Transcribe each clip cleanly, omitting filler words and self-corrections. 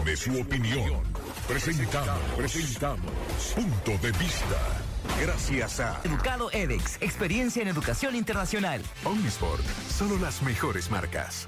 tiene su opinión. Presentamos Punto de Vista. Gracias a Educado edX, experiencia en educación internacional. Omnisport, solo las mejores marcas.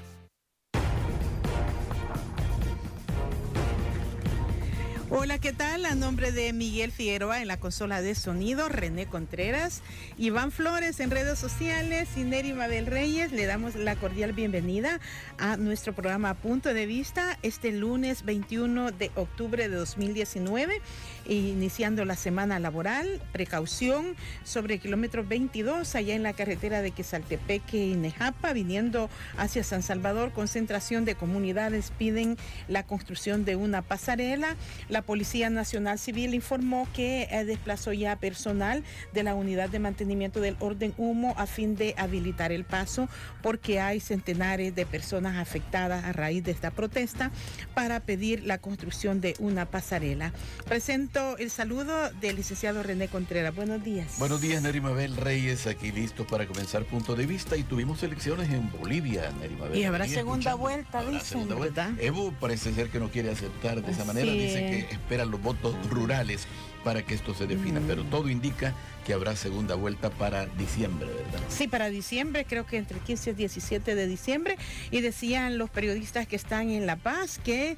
Hola, ¿qué tal? A nombre de Miguel Figueroa en la consola de sonido, René Contreras, Iván Flores en redes sociales y Neri Mabel Reyes, le damos la cordial bienvenida a nuestro programa Punto de Vista este lunes 21 de octubre de 2019, iniciando la semana laboral. Precaución sobre el kilómetro 22, allá en la carretera de Quesaltepeque y Nejapa, viniendo hacia San Salvador. Concentración de comunidades piden la construcción de una pasarela. La Policía Nacional Civil informó que desplazó ya personal de la Unidad de Mantenimiento del Orden Humo a fin de habilitar el paso, porque hay centenares de personas afectadas a raíz de esta protesta para pedir la construcción de una pasarela. Presento el saludo del licenciado René Contreras. Buenos días. Buenos días, Neri Mabel Reyes, aquí listos para comenzar Punto de Vista. Y tuvimos elecciones en Bolivia, Neri Mabel. Y habrá segunda vuelta, dicen, ¿verdad? Evo parece ser que no quiere aceptar de esa manera, dice que esperan los votos rurales para que esto se defina, pero todo indica que habrá segunda vuelta para diciembre, ¿verdad? Sí, para diciembre, creo que entre 15 y 17 de diciembre, y decían los periodistas que están en La Paz que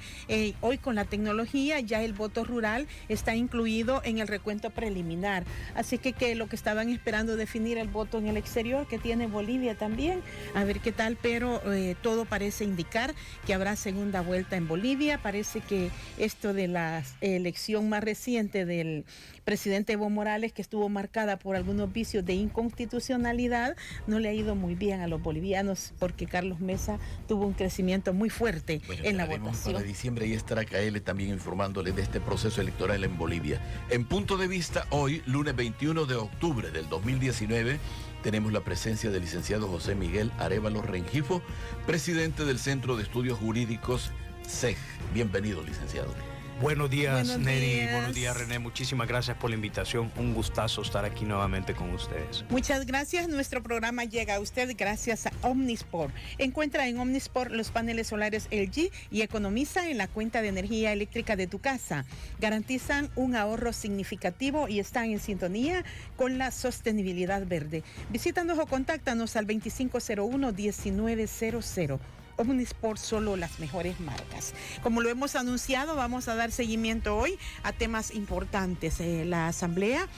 hoy con la tecnología ya el voto rural está incluido en el recuento preliminar, así que lo que estaban esperando definir el voto en el exterior que tiene Bolivia también, a ver qué tal, pero todo parece indicar que habrá segunda vuelta en Bolivia. Parece que esto de la elección más reciente del presidente Evo Morales, que estuvo marcada por algunos vicios de inconstitucionalidad, no le ha ido muy bien a los bolivianos, porque Carlos Mesa tuvo un crecimiento muy fuerte en la votación. Para diciembre, y estará KL también informándole de este proceso electoral en Bolivia. En Punto de Vista, hoy, lunes 21 de octubre del 2019, tenemos la presencia del licenciado José Miguel Arévalo Rengifo, presidente del Centro de Estudios Jurídicos CEG. Bienvenido, licenciado. Buenos días, Neri. Días. Buenos días, René. Muchísimas gracias por la invitación. Un gustazo estar aquí nuevamente con ustedes. Muchas gracias. Nuestro programa llega a usted gracias a Omnisport. Encuentra en Omnisport los paneles solares LG y economiza en la cuenta de energía eléctrica de tu casa. Garantizan un ahorro significativo y están en sintonía con la sostenibilidad verde. Visítanos o contáctanos al 2501-1900. Omnisport, solo las mejores marcas. Como lo hemos anunciado, vamos a dar seguimiento hoy a temas importantes. La Asamblea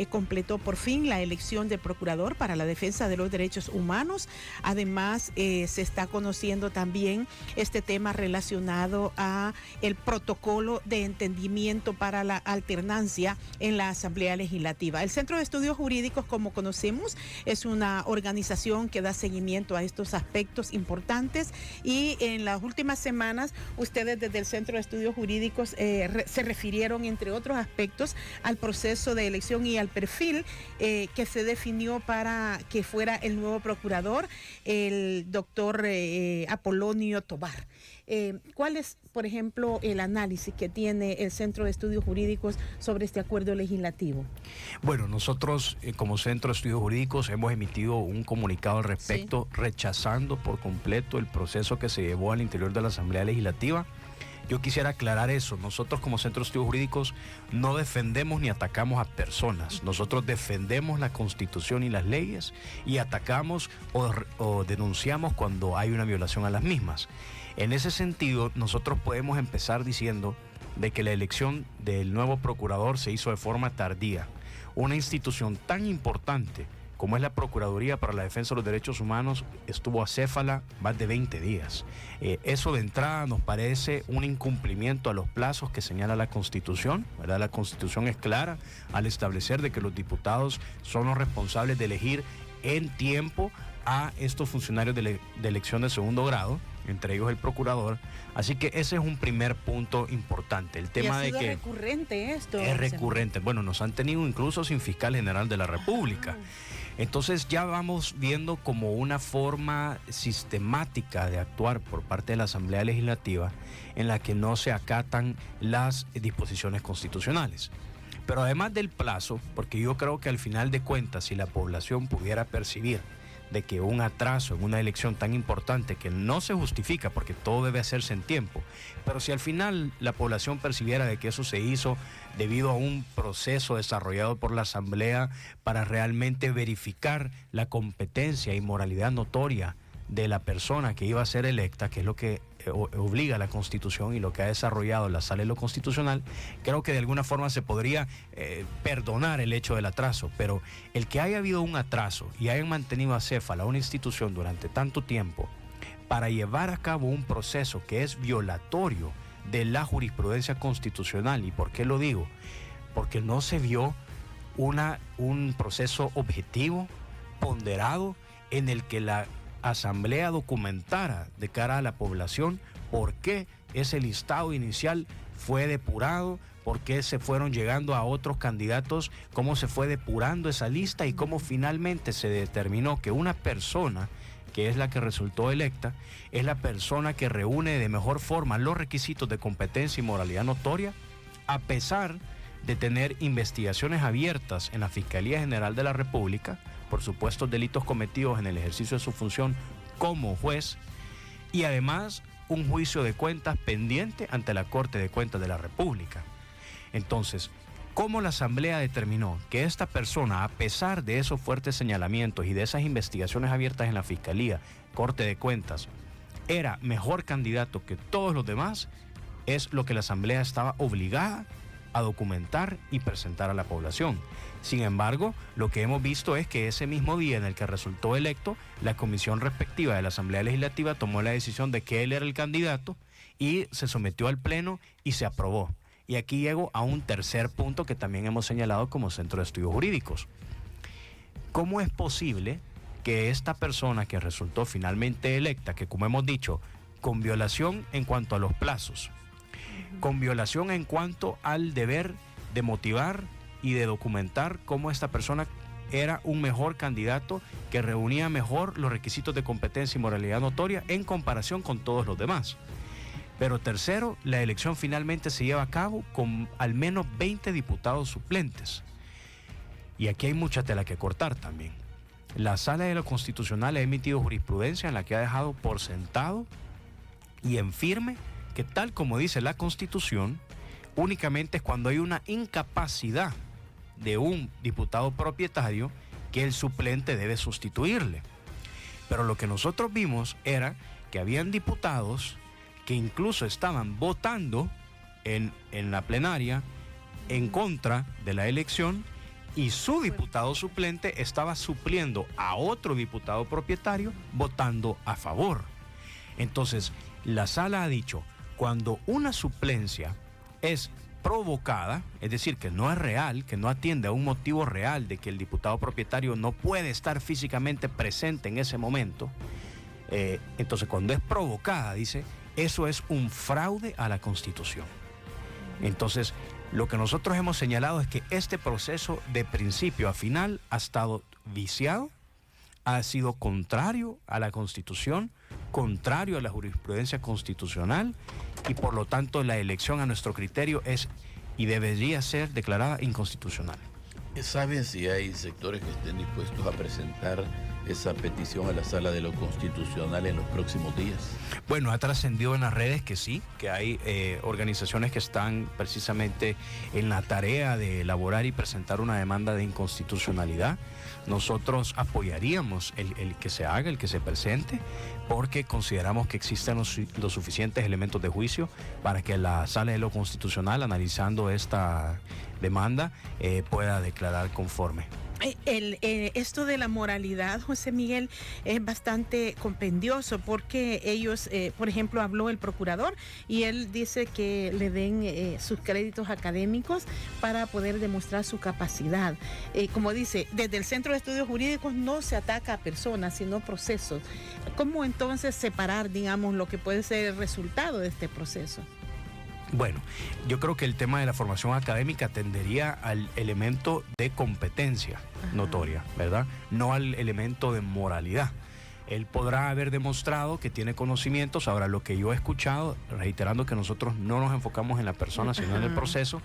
completó por fin la elección del procurador para la defensa de los derechos humanos. Además, se está conociendo también este tema relacionado a el protocolo de entendimiento para la alternancia en la Asamblea Legislativa. El Centro de Estudios Jurídicos, como conocemos, es una organización que da seguimiento a estos aspectos importantes. Y en las últimas semanas, ustedes desde el Centro de Estudios Jurídicos se refirieron, entre otros aspectos, al proceso de elección y al perfil que se definió para que fuera el nuevo procurador, el doctor Apolonio Tobar. ¿Cuál es, por ejemplo, el análisis que tiene el Centro de Estudios Jurídicos sobre este acuerdo legislativo? Bueno, nosotros como Centro de Estudios Jurídicos hemos emitido un comunicado al respecto, rechazando por completo el proceso que se llevó al interior de la Asamblea Legislativa. Yo quisiera aclarar eso. Nosotros como Centro de Estudios Jurídicos no defendemos ni atacamos a personas. Nosotros defendemos la Constitución y las leyes y atacamos o denunciamos cuando hay una violación a las mismas. En ese sentido, nosotros podemos empezar diciendo de que la elección del nuevo procurador se hizo de forma tardía. Una institución tan importante como es la Procuraduría para la Defensa de los Derechos Humanos estuvo acéfala más de 20 días. Eso de entrada nos parece un incumplimiento a los plazos que señala la Constitución, ¿verdad? La Constitución es clara al establecer de que los diputados son los responsables de elegir en tiempo a estos funcionarios de elección de segundo grado, entre ellos el procurador. Así que ese es un primer punto importante. El tema de que es recurrente esto. Es recurrente. Bueno, nos han tenido incluso sin fiscal general de la República. Entonces ya vamos viendo como una forma sistemática de actuar por parte de la Asamblea Legislativa en la que no se acatan las disposiciones constitucionales. Pero además del plazo, porque yo creo que al final de cuentas, si la población pudiera percibir de que un atraso en una elección tan importante, que no se justifica porque todo debe hacerse en tiempo, pero si al final la población percibiera de que eso se hizo debido a un proceso desarrollado por la Asamblea para realmente verificar la competencia y moralidad notoria de la persona que iba a ser electa, que es lo que obliga a la Constitución y lo que ha desarrollado la Sala de lo Constitucional, creo que de alguna forma se podría perdonar el hecho del atraso, pero el que haya habido un atraso y hayan mantenido acéfala una institución durante tanto tiempo para llevar a cabo un proceso que es violatorio de la jurisprudencia constitucional. ¿Y por qué lo digo? Porque no se vio un proceso objetivo, ponderado, en el que la Asamblea documentara de cara a la población por qué ese listado inicial fue depurado, por qué se fueron llegando a otros candidatos, cómo se fue depurando esa lista y cómo finalmente se determinó que una persona que es la que resultó electa, es la persona que reúne de mejor forma los requisitos de competencia y moralidad notoria, a pesar de tener investigaciones abiertas en la Fiscalía General de la República por supuestos delitos cometidos en el ejercicio de su función como juez, y además un juicio de cuentas pendiente ante la Corte de Cuentas de la República. Entonces, ¿cómo la Asamblea determinó que esta persona, a pesar de esos fuertes señalamientos y de esas investigaciones abiertas en la Fiscalía, Corte de Cuentas, era mejor candidato que todos los demás? Es lo que la Asamblea estaba obligada a documentar y presentar a la población. Sin embargo, lo que hemos visto es que ese mismo día en el que resultó electo, la comisión respectiva de la Asamblea Legislativa tomó la decisión de que él era el candidato y se sometió al Pleno y se aprobó. Y aquí llego a un tercer punto que también hemos señalado como Centro de Estudios Jurídicos. ¿Cómo es posible que esta persona que resultó finalmente electa, que como hemos dicho, con violación en cuanto a los plazos, con violación en cuanto al deber de motivar y de documentar cómo esta persona era un mejor candidato que reunía mejor los requisitos de competencia y moralidad notoria en comparación con todos los demás? Pero tercero, la elección finalmente se lleva a cabo con al menos 20 diputados suplentes. Y aquí hay mucha tela que cortar también. La Sala de lo Constitucional ha emitido jurisprudencia en la que ha dejado por sentado y en firme que, tal como dice la Constitución, únicamente es cuando hay una incapacidad de un diputado propietario que el suplente debe sustituirle. Pero lo que nosotros vimos era que habían diputados que incluso estaban votando en la plenaria en contra de la elección, y su diputado suplente estaba supliendo a otro diputado propietario votando a favor. Entonces, la sala ha dicho, cuando una suplencia es provocada, es decir, que no es real, que no atiende a un motivo real de que el diputado propietario no puede estar físicamente presente en ese momento, entonces cuando es provocada, dice, eso es un fraude a la Constitución. Entonces, lo que nosotros hemos señalado es que este proceso de principio a final ha estado viciado, ha sido contrario a la Constitución, contrario a la jurisprudencia constitucional, y por lo tanto la elección a nuestro criterio es y debería ser declarada inconstitucional. ¿Saben si hay sectores que estén dispuestos a presentar esa petición a la Sala de lo Constitucional en los próximos días? Bueno, ha trascendido en las redes que sí, que hay organizaciones que están precisamente en la tarea de elaborar y presentar una demanda de inconstitucionalidad. Nosotros apoyaríamos el que se haga, el que se presente, porque consideramos que existen los suficientes elementos de juicio para que la Sala de lo Constitucional, analizando esta demanda, pueda declarar conforme. Esto de la moralidad, José Miguel, es bastante compendioso porque ellos, por ejemplo, habló el procurador y él dice que le den sus créditos académicos para poder demostrar su capacidad. Como dice, desde el Centro de Estudios Jurídicos no se ataca a personas, sino procesos. ¿Cómo entonces separar, digamos, lo que puede ser el resultado de este proceso? Bueno, yo creo que el tema de la formación académica tendería al elemento de competencia notoria, ¿verdad? No al elemento de moralidad. él podrá haber demostrado que tiene conocimientos. Ahora, lo que yo he escuchado, reiterando que nosotros no nos enfocamos en la persona, sino en el proceso,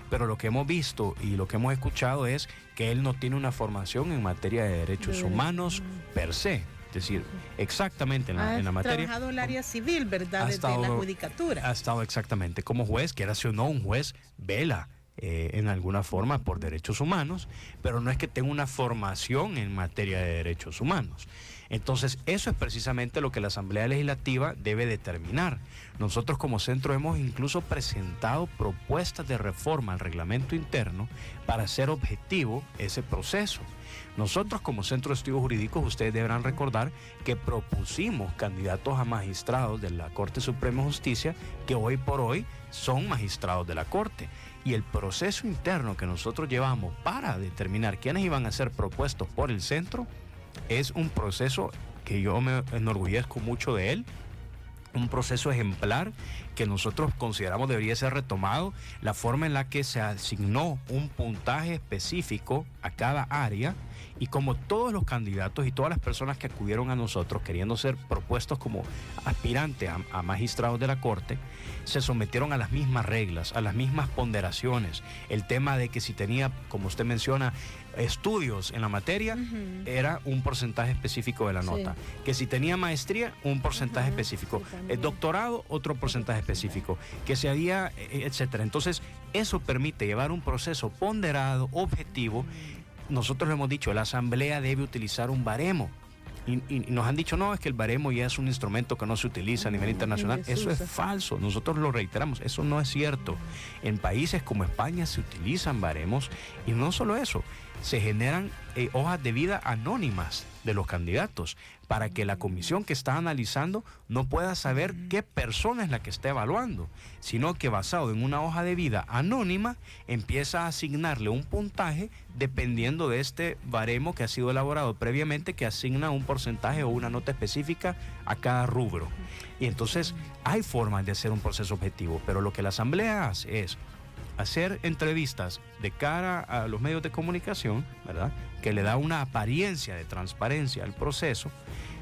pero lo que hemos visto y lo que hemos escuchado es que él no tiene una formación en materia de derechos humanos per se. Es decir, exactamente en la materia. Ha trabajado en el área civil, ¿verdad? Desde la judicatura. Ha estado exactamente como juez, que era si o no un juez vela en alguna forma por derechos humanos, pero no es que tenga una formación en materia de derechos humanos. Entonces, eso es precisamente lo que la Asamblea Legislativa debe determinar. Nosotros como centro hemos incluso presentado propuestas de reforma al reglamento interno para hacer objetivo ese proceso. Nosotros como Centro de Estudios Jurídicos, ustedes deberán recordar que propusimos candidatos a magistrados de la Corte Suprema de Justicia que hoy por hoy son magistrados de la Corte. Y el proceso interno que nosotros llevamos para determinar quiénes iban a ser propuestos por el centro es un proceso que yo me enorgullezco mucho de él, un proceso ejemplar que nosotros consideramos debería ser retomado, la forma en la que se asignó un puntaje específico a cada área, y como todos los candidatos y todas las personas que acudieron a nosotros queriendo ser propuestos como aspirantes a magistrados de la Corte, se sometieron a las mismas reglas, a las mismas ponderaciones. El tema de que si tenía, como usted menciona, estudios en la materia, era un porcentaje específico de la nota. Que si tenía maestría, un porcentaje específico. El doctorado, otro porcentaje específico. Que si había, etcétera. Entonces, eso permite llevar un proceso ponderado, objetivo. Nosotros lo hemos dicho, la Asamblea debe utilizar un baremo. Y nos han dicho, no, es que el baremo ya es un instrumento que no se utiliza a nivel internacional. Eso es falso, nosotros lo reiteramos, eso no es cierto. En países como España se utilizan baremos, y no solo eso, se generan hojas de vida anónimas de los candidatos para que la comisión que está analizando no pueda saber qué persona es la que está evaluando, sino que basado en una hoja de vida anónima empieza a asignarle un puntaje dependiendo de este baremo que ha sido elaborado previamente, que asigna un porcentaje o una nota específica a cada rubro. Y entonces hay formas de hacer un proceso objetivo, pero lo que la Asamblea hace es hacer entrevistas de cara a los medios de comunicación, ¿verdad?, que le da una apariencia de transparencia al proceso,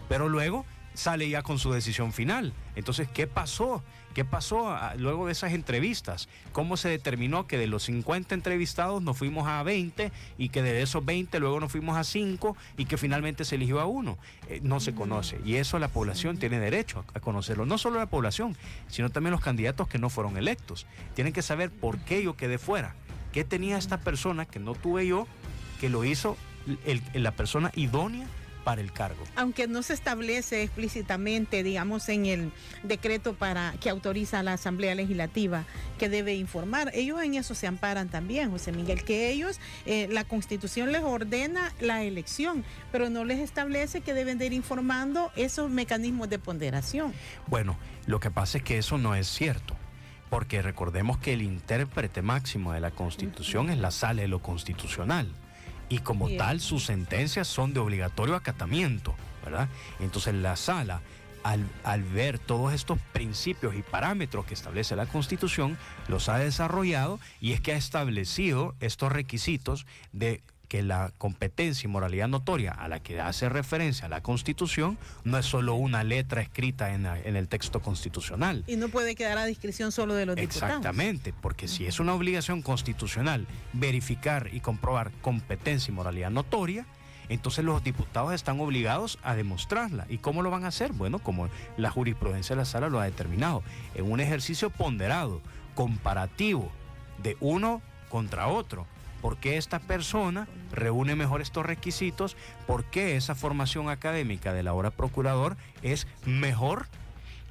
pero luego sale ya con su decisión final. Entonces, ¿qué pasó? ¿Qué pasó luego de esas entrevistas? ¿Cómo se determinó que de los 50 entrevistados nos fuimos a 20 y que de esos 20 luego nos fuimos a 5 y que finalmente se eligió a 1? No se conoce, y eso la población tiene derecho a conocerlo. No solo la población, sino también los candidatos que no fueron electos. Tienen que saber por qué yo quedé fuera. ¿Qué tenía esta persona que no tuve yo, que lo hizo la persona idónea para el cargo? Aunque no se establece explícitamente, digamos, en el decreto que autoriza a la Asamblea Legislativa que debe informar, ellos en eso se amparan también, José Miguel, que ellos, la Constitución les ordena la elección, pero no les establece que deben de ir informando esos mecanismos de ponderación. Bueno, lo que pasa es que eso no es cierto, porque recordemos que el intérprete máximo de la Constitución es la Sala de lo Constitucional. Y como tal, sus sentencias son de obligatorio acatamiento, ¿verdad? Entonces la Sala, al ver todos estos principios y parámetros que establece la Constitución, los ha desarrollado, y es que ha establecido estos requisitos de que la competencia y moralidad notoria a la que hace referencia la Constitución no es solo una letra escrita en el texto constitucional. Y no puede quedar a discreción solo de los diputados. Exactamente, porque si es una obligación constitucional verificar y comprobar competencia y moralidad notoria, entonces los diputados están obligados a demostrarla. ¿Y cómo lo van a hacer? Bueno, como la jurisprudencia de la Sala lo ha determinado, en un ejercicio ponderado, comparativo, de uno contra otro. ¿Por qué esta persona reúne mejor estos requisitos? ¿Por qué esa formación académica del ahora procurador es mejor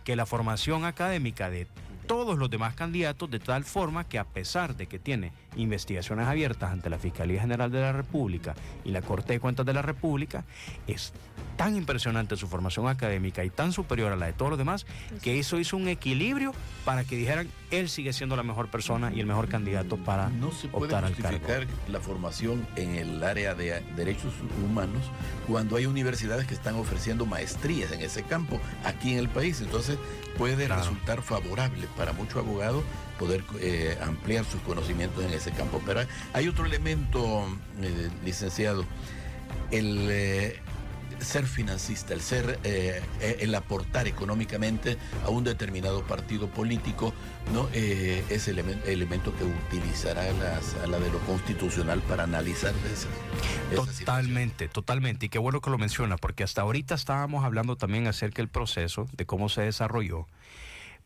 que la formación académica de todos los demás candidatos, de tal forma que, a pesar de que tiene investigaciones abiertas ante la Fiscalía General de la República y la Corte de Cuentas de la República, es tan impresionante su formación académica y tan superior a la de todos los demás, que eso hizo un equilibrio para que dijeran, él sigue siendo la mejor persona y el mejor candidato para no se puede optar al cargo? justificar la formación en el área de derechos humanos cuando hay universidades que están ofreciendo maestrías en ese campo aquí en el país. Entonces puede resultar favorable para muchos abogados poder ampliar sus conocimientos en ese campo. Pero hay otro elemento, licenciado. ser financista, el aportar económicamente a un determinado partido político, ¿no? Es el elemento que utilizará la de lo constitucional para analizar Totalmente. Y qué bueno que lo menciona, porque hasta ahorita estábamos hablando también acerca del proceso, de cómo se desarrolló.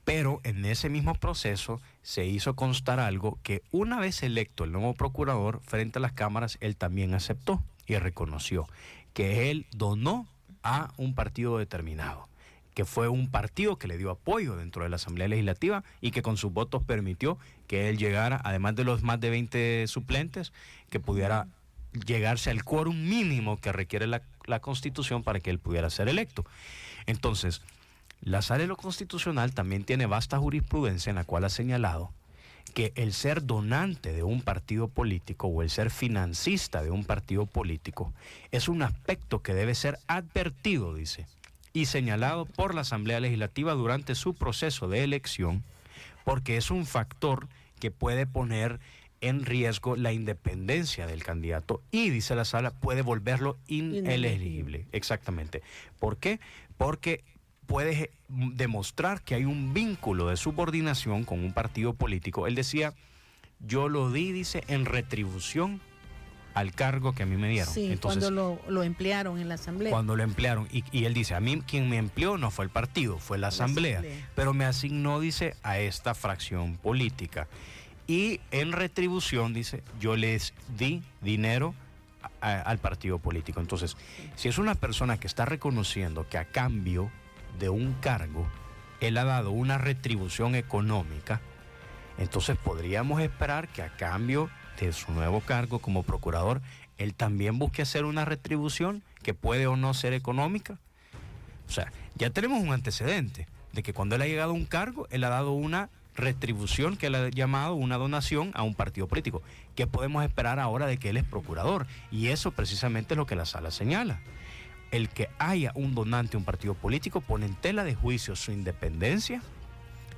Pero en ese mismo proceso se hizo constar algo que una vez electo el nuevo procurador frente a las cámaras, él también aceptó y reconoció que él donó a un partido determinado, que fue un partido que le dio apoyo dentro de la Asamblea Legislativa y que con sus votos permitió que él llegara, además de los más de 20 suplentes, que pudiera llegarse al quórum mínimo que requiere la Constitución para que él pudiera ser electo. Entonces, la Sala de lo Constitucional también tiene vasta jurisprudencia en la cual ha señalado que el ser donante de un partido político o el ser financista de un partido político es un aspecto que debe ser advertido, dice, y señalado por la Asamblea Legislativa durante su proceso de elección, porque es un factor que puede poner en riesgo la independencia del candidato y, dice la Sala, puede volverlo inelegible. Exactamente. ¿Por qué? Porque puede demostrar que hay un vínculo de subordinación con un partido político. Él decía, yo lo di, dice, en retribución al cargo que a mí me dieron. Sí, entonces, cuando lo emplearon en la Asamblea. Cuando lo emplearon. Y él dice, a mí quien me empleó no fue el partido, fue la Asamblea. Pero me asignó, dice, a esta fracción política. Y en retribución, dice, yo les di dinero al partido político. Entonces, si es una persona que está reconociendo que a cambio de un cargo, él ha dado una retribución económica, entonces podríamos esperar que a cambio de su nuevo cargo como procurador, él también busque hacer una retribución que puede o no ser económica. O sea, ya tenemos un antecedente de que cuando él ha llegado a un cargo, él ha dado una retribución que él ha llamado una donación a un partido político. ¿Qué podemos esperar ahora de que él es procurador? Y eso precisamente es lo que la Sala señala. El que haya un donante a un partido político pone en tela de juicio su independencia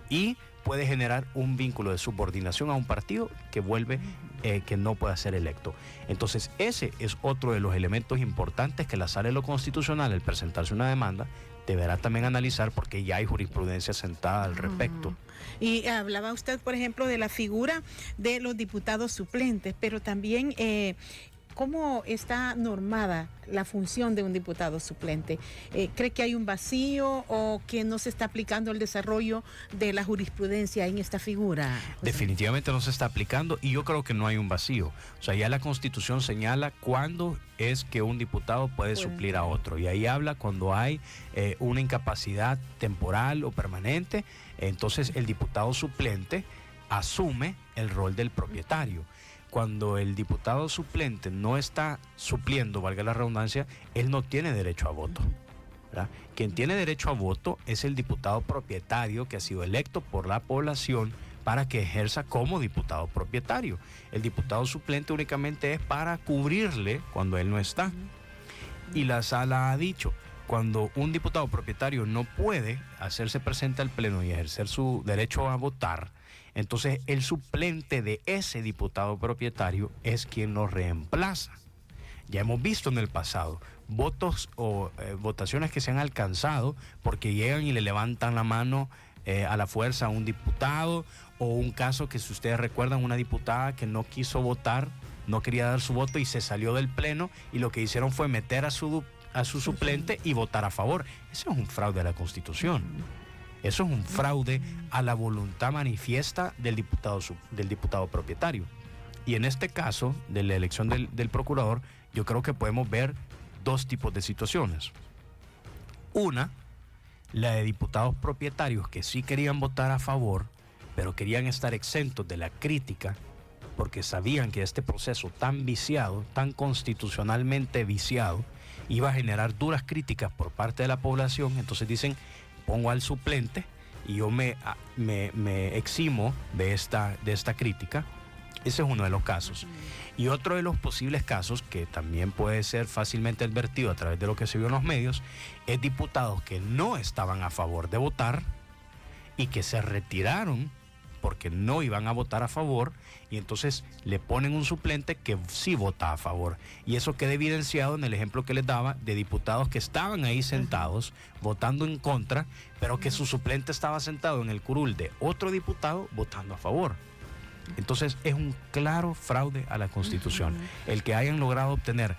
y puede generar un vínculo de subordinación a un partido que vuelve que no pueda ser electo. Entonces, ese es otro de los elementos importantes que la Sala de lo Constitucional, al presentarse una demanda, deberá también analizar, porque ya hay jurisprudencia sentada al respecto. Y hablaba usted, por ejemplo, de la figura de los diputados suplentes, pero también ¿cómo está normada la función de un diputado suplente? ¿Cree que hay un vacío o que no se está aplicando el desarrollo de la jurisprudencia en esta figura? Definitivamente no se está aplicando y yo creo que no hay un vacío. O sea, ya la Constitución señala cuándo es que un diputado puede suplir a otro. Y ahí habla cuando hay una incapacidad temporal o permanente, entonces el diputado suplente asume el rol del propietario. Cuando el diputado suplente no está supliendo, valga la redundancia, él no tiene derecho a voto, ¿verdad? Quien tiene derecho a voto es el diputado propietario que ha sido electo por la población para que ejerza como diputado propietario. El diputado suplente únicamente es para cubrirle cuando él no está. Y la Sala ha dicho, cuando un diputado propietario no puede hacerse presente al Pleno y ejercer su derecho a votar, entonces el suplente de ese diputado propietario es quien lo reemplaza. Ya hemos visto en el pasado votos o votaciones que se han alcanzado porque llegan y le levantan la mano a la fuerza a un diputado, o un caso que, si ustedes recuerdan, una diputada que no quiso votar, no quería dar su voto y se salió del Pleno, y lo que hicieron fue meter a su suplente y votar a favor. Eso es un fraude a la Constitución. Eso es un fraude a la voluntad manifiesta del diputado propietario. Y en este caso, de la elección del procurador, yo creo que podemos ver dos tipos de situaciones. Una, la de diputados propietarios que sí querían votar a favor, pero querían estar exentos de la crítica, porque sabían que este proceso tan viciado, tan constitucionalmente viciado, iba a generar duras críticas por parte de la población. Entonces dicen, pongo al suplente y yo me eximo de esta crítica. Ese es uno de los casos. Y otro de los posibles casos, que también puede ser fácilmente advertido a través de lo que se vio en los medios, es diputados que no estaban a favor de votar y que se retiraron porque no iban a votar a favor, y entonces le ponen un suplente que sí vota a favor. Y eso queda evidenciado en el ejemplo que les daba de diputados que estaban ahí sentados votando en contra, pero que su suplente estaba sentado en el curul de otro diputado votando a favor. Entonces es un claro fraude a la Constitución. El que hayan logrado obtener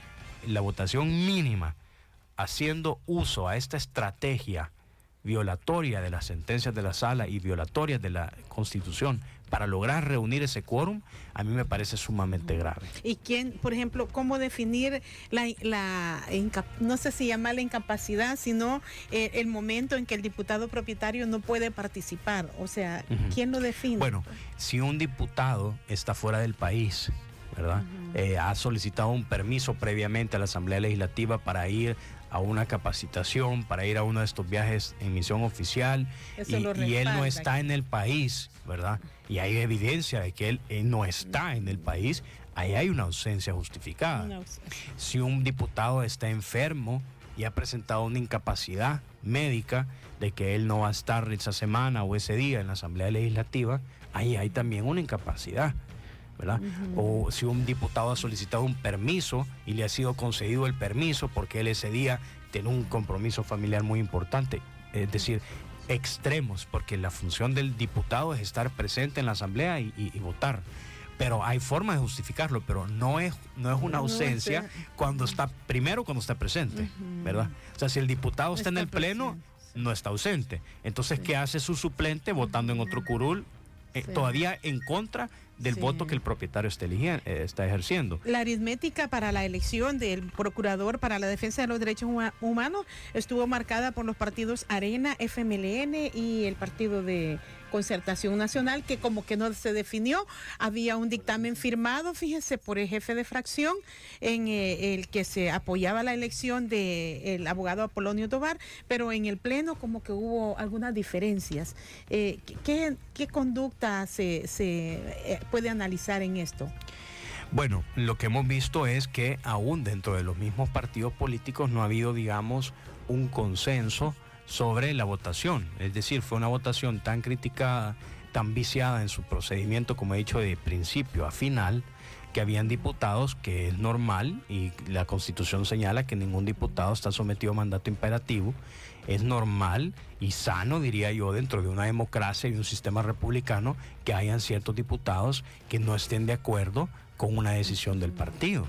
la votación mínima haciendo uso a esta estrategia violatoria de las sentencias de la sala y violatorias de la Constitución para lograr reunir ese quórum, a mí me parece sumamente grave. ¿Y quién, por ejemplo, cómo definir no sé si llamar la incapacidad, sino el momento en que el diputado propietario no puede participar? O sea, ¿quién lo define? Bueno, si un diputado está fuera del país, ¿verdad? Ha solicitado un permiso previamente a la Asamblea Legislativa para ir a una capacitación, para ir a uno de estos viajes en misión oficial, y él no está en el país, ¿verdad? Y hay evidencia de que él no está en el país, ahí hay una ausencia justificada. Si un diputado está enfermo y ha presentado una incapacidad médica de que él no va a estar esa semana o ese día en la Asamblea Legislativa, ahí hay también una incapacidad, ¿verdad? O si un diputado ha solicitado un permiso y le ha sido concedido el permiso porque él ese día tiene un compromiso familiar muy importante, es decir, extremos, porque la función del diputado es estar presente en la asamblea y votar. Pero hay formas de justificarlo, pero no es una ausencia cuando está presente, ¿verdad? O sea, si el diputado está en el pleno, no está ausente. Entonces, ¿qué hace su suplente votando en otro curul? Todavía en contra del voto que el propietario está ejerciendo. La aritmética para la elección del procurador para la defensa de los derechos humanos estuvo marcada por los partidos Arena, FMLN y el Partido de Concertación Nacional, que como que no se definió. Había un dictamen firmado, fíjese, por el jefe de fracción en el que se apoyaba la elección del abogado Apolonio Tovar, pero en el pleno como que hubo algunas diferencias. ¿Qué conducta se puede analizar en esto? Bueno, lo que hemos visto es que aún dentro de los mismos partidos políticos no ha habido, digamos, un consenso sobre la votación. Es decir, fue una votación tan criticada, tan viciada en su procedimiento, como he dicho, de principio a final, que habían diputados, que es normal, y la Constitución señala que ningún diputado está sometido a mandato imperativo. Es normal y sano, diría yo, dentro de una democracia y un sistema republicano, que hayan ciertos diputados que no estén de acuerdo con una decisión del partido.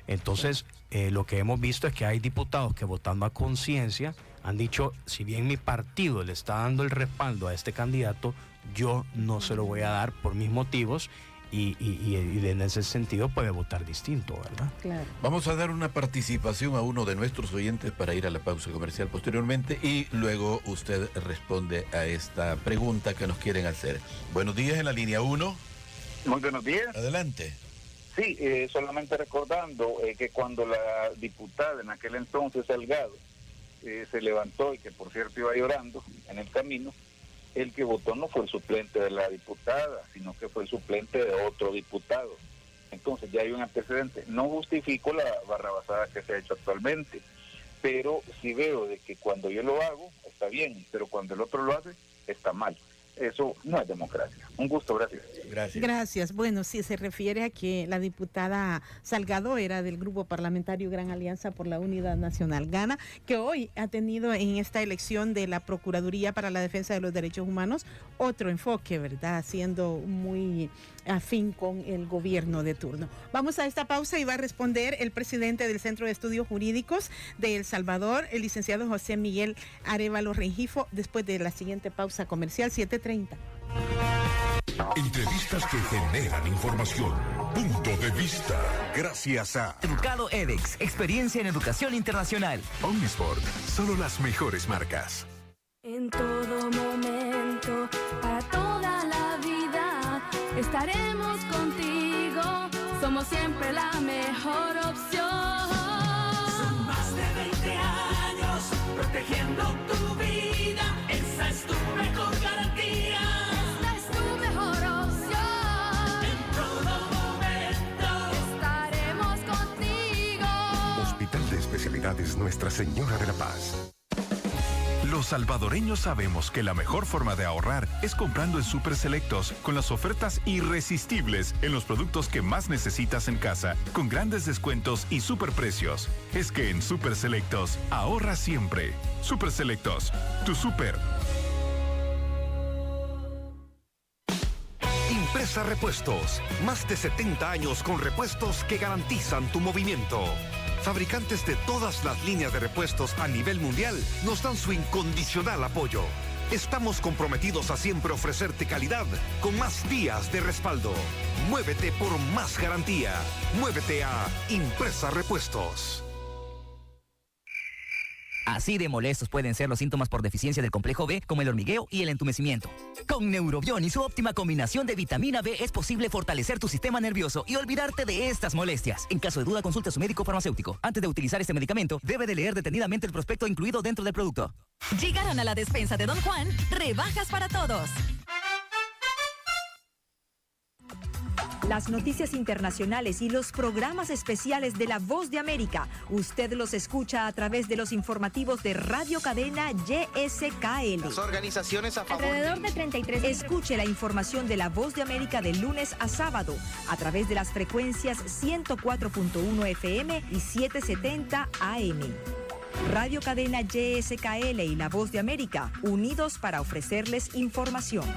Entonces, lo que hemos visto es que hay diputados que, votando a conciencia, han dicho, si bien mi partido le está dando el respaldo a este candidato, yo no se lo voy a dar por mis motivos, y en ese sentido puede votar distinto, ¿verdad? Claro. Vamos a dar una participación a uno de nuestros oyentes para ir a la pausa comercial posteriormente, y luego usted responde a esta pregunta que nos quieren hacer. Buenos días, en la línea 1. Muy buenos días. Adelante. Sí, solamente recordando que cuando la diputada en aquel entonces, Salgado, se levantó y que por cierto iba llorando en el camino, el que votó no fue el suplente de la diputada, sino que fue el suplente de otro diputado. Entonces ya hay un antecedente. No justifico la barrabasada que se ha hecho actualmente, pero sí veo de que cuando yo lo hago está bien, pero cuando el otro lo hace está mal. Eso no es democracia. Un gusto, gracias. Gracias. Bueno, sí, se refiere a que la diputada Salgado era del grupo parlamentario Gran Alianza por la Unidad Nacional, GANA, que hoy ha tenido en esta elección de la Procuraduría para la Defensa de los Derechos Humanos otro enfoque, ¿verdad? Siendo muy afín con el gobierno de turno. Vamos a esta pausa y va a responder el presidente del Centro de Estudios Jurídicos de El Salvador, el licenciado José Miguel Arévalo Rengifo, después de la siguiente pausa comercial, 7:30. Entrevistas que generan información. Punto de vista. Gracias a Educado EDEX, experiencia en educación internacional. Omnisport, solo las mejores marcas. En todo momento, para toda la vida, estaremos contigo. Somos siempre la mejor opción. Son más de 20 años protegiendo tu vida. Esa es tu mejor garantía. Esta es tu mejor opción. En todo momento estaremos contigo. Hospital de Especialidades Nuestra Señora de la Paz. Los Los salvadoreños sabemos que la mejor forma de ahorrar es comprando en Super Selectos con las ofertas irresistibles en los productos que más necesitas en casa, con grandes descuentos y superprecios. Es que en Super Selectos ahorra siempre. Super Selectos, tu super. Impresa Repuestos, más de 70 años con repuestos que garantizan tu movimiento. Fabricantes de todas las líneas de repuestos a nivel mundial nos dan su incondicional apoyo. Estamos comprometidos a siempre ofrecerte calidad con más días de respaldo. Muévete por más garantía. Muévete a Impresa Repuestos. Así de molestos pueden ser los síntomas por deficiencia del complejo B, como el hormigueo y el entumecimiento. Con Neurobión y su óptima combinación de vitamina B es posible fortalecer tu sistema nervioso y olvidarte de estas molestias. En caso de duda, consulta a su médico farmacéutico. Antes de utilizar este medicamento, debe de leer detenidamente el prospecto incluido dentro del producto. Llegaron a la despensa de Don Juan, rebajas para todos. Las noticias internacionales y los programas especiales de La Voz de América, usted los escucha a través de los informativos de Radio Cadena YSKL. Las organizaciones a favor alrededor de 33. Escuche la información de La Voz de América de lunes a sábado a través de las frecuencias 104.1 FM y 770 AM. Radio Cadena YSKL y La Voz de América, unidos para ofrecerles información.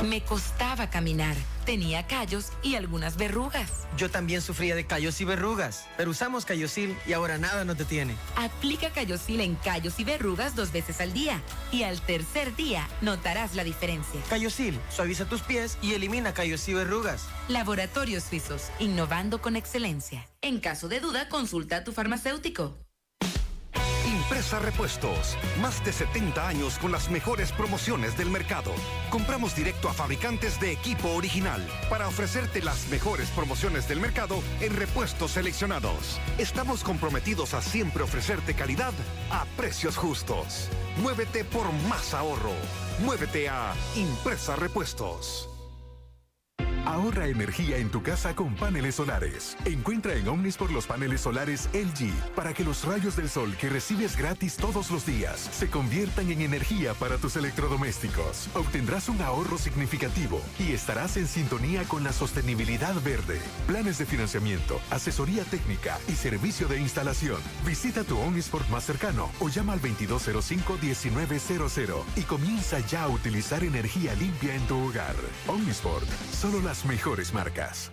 Me costaba caminar, tenía callos y algunas verrugas. Yo también sufría de callos y verrugas, pero usamos Callosil y ahora nada nos detiene. Aplica Callosil en callos y verrugas 2 veces al día y al tercer día notarás la diferencia. Callosil, suaviza tus pies y elimina callos y verrugas. Laboratorios Suizos, innovando con excelencia. En caso de duda, consulta a tu farmacéutico. Impresa Repuestos, más de 70 años con las mejores promociones del mercado. Compramos directo a fabricantes de equipo original para ofrecerte las mejores promociones del mercado en repuestos seleccionados. Estamos comprometidos a siempre ofrecerte calidad a precios justos. Muévete por más ahorro. Muévete a Impresa Repuestos. Ahorra energía en tu casa con paneles solares. Encuentra en Omnisport los paneles solares LG para que los rayos del sol que recibes gratis todos los días se conviertan en energía para tus electrodomésticos. Obtendrás un ahorro significativo y estarás en sintonía con la sostenibilidad verde. Planes de financiamiento, asesoría técnica y servicio de instalación. Visita tu Omnisport más cercano o llama al 2205-1900 y comienza ya a utilizar energía limpia en tu hogar. Omnisport, solo las mejores marcas.